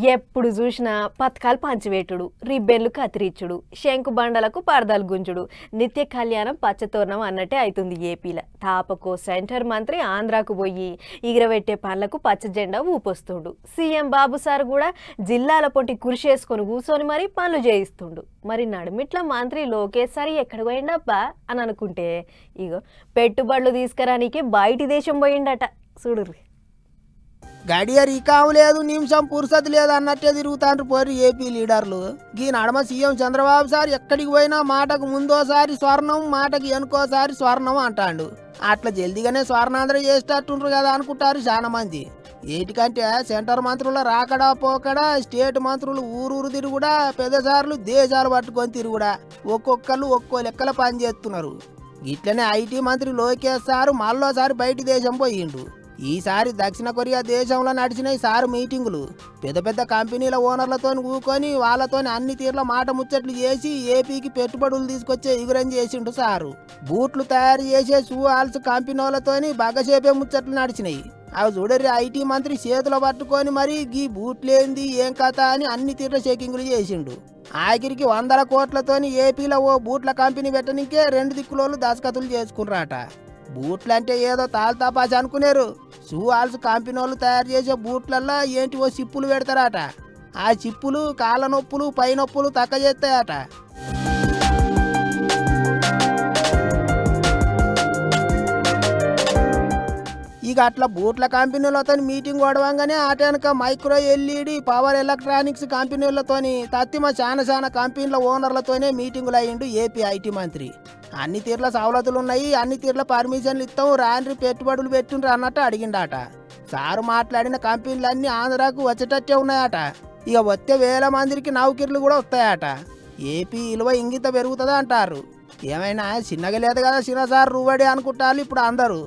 ఎప్పుడు చూసినా పథకాలు పంచివేటుడు, రిబ్బెన్లు కత్తిరించుడు, శంకు బండలకు పరదాలు గుంజుడు, నిత్య కళ్యాణం పచ్చతోరణం అన్నట్టే అవుతుంది ఏపీల. తాపకో సెంటర్ మంత్రి ఆంధ్రాకు పోయి ఎగిరబెట్టే పనులకు పచ్చ జెండా ఊపొస్తుండు. సీఎం బాబు సార్ కూడా జిల్లాల పొంటి కృషి కూర్చొని మరీ పనులు చేయిస్తుండు. మరి నడుమిట్ల మంత్రి లోకేష్ సార్ ఎక్కడ పోయిండబ్బా అని అనుకుంటే ఇగో పెట్టుబడులు తీసుకురానికి బయటి దేశం పోయిండట. చూడుర్రి. గడియర్ ఇకాము లేదు, నిమిషం పురుసత్ లేదు అన్నట్టే తిరుగుతాండ్రు పోరు ఏపీ లీడర్లు. ఈ నడమ సీఎం చంద్రబాబు సార్ ఎక్కడికి పోయినా మాటకు ముందోసారి స్వర్ణం, మాటకి వెనుకోసారి స్వర్ణం అంటాడు. అట్లా జల్దిగానే స్వర్ణాంధ్ర చేసేటట్టుండ్రు కదా అనుకుంటారు చాలా మంది. ఏటికంటే సెంటర్ మంత్రుల రాకడా పోకడా, స్టేట్ మంత్రులు ఊరూరు తిరుగుడా, పెద్దసార్లు దేశాలు పట్టుకొని తిరుగుడా, ఒక్కొక్కళ్ళు ఒక్కో లెక్కల పని చేస్తున్నారు. ఇట్లనే ఐటీ మంత్రి లోకేష్ సారు మళ్ళోసారి బయటి దేశం పోయిండు. ఈసారి దక్షిణ కొరియా దేశంలో నడిచిన సారు మీటింగులు పెద్ద పెద్ద కంపెనీల ఓనర్లతో కూకొని వాళ్ళతోని అన్ని తీర్ల మాట ముచ్చట్లు చేసి ఏపీకి పెట్టుబడులు తీసుకొచ్చే ఎగురం చేసిండు సారు. బూట్లు తయారు చేసే షూ ఆల్స్ కంపెనీలతోని బగ్గసేపే ముచ్చట్లు నడిచినాయి. అవి చూడరి ఐటీ మంత్రి చేతులు పట్టుకొని మరి గీ బూట్లేంది ఏం కథ అని అన్ని తీర్ల చెకింగులు చేసిండు. ఆఖరికి 100 కోట్లతోని ఏపీలో ఓ బూట్ల కంపెనీ పెట్టనికే 2 దిక్కులోళ్ళు దస్కతులు చేసుకున్నారట. బూట్లంటే ఏదో తాల్తాపాసి అనుకునేరు. షూ ఆల్స్ కంపెనీ వాళ్ళు తయారు చేసే బూట్లల్లో ఏంటి ఓ చిప్పులు పెడతారట. ఆ చిప్పులు కాళ్ళ నొప్పులు పై నొప్పులు తక్క చేస్తాయట. ఇక అట్లా బూట్ల కంపెనీలతో మీటింగ్ కొడవంగానే అటెనక మైక్రో ఎల్ఈడి పవర్ ఎలక్ట్రానిక్స్ కంపెనీలతోని తత్తిమ చాలా కంపెనీల ఓనర్లతోనే మీటింగులు అయ్యిండు ఏపీ ఐటీ మంత్రి. అన్ని తీర్ల సవలతులు ఉన్నాయి, అన్ని తీర్ల పర్మిషన్లు ఇస్తాం, రాండ్రి పెట్టుబడులు పెట్టుండ్రు అన్నట్టు అడిగిండట. సారు మాట్లాడిన కంపెనీలన్నీ ఆంధ్రాకు వచ్చేటట్టే ఉన్నాయట. ఇక వస్తే 1000 మందికి నౌకర్లు కూడా వస్తాయట. ఏపీ విలువ ఇంగిత పెరుగుతుంది అంటారు. ఏమైనా చిన్నగా లేదు కదా చిన్న సార్ రూబడి అనుకుంటారు ఇప్పుడు అందరూ.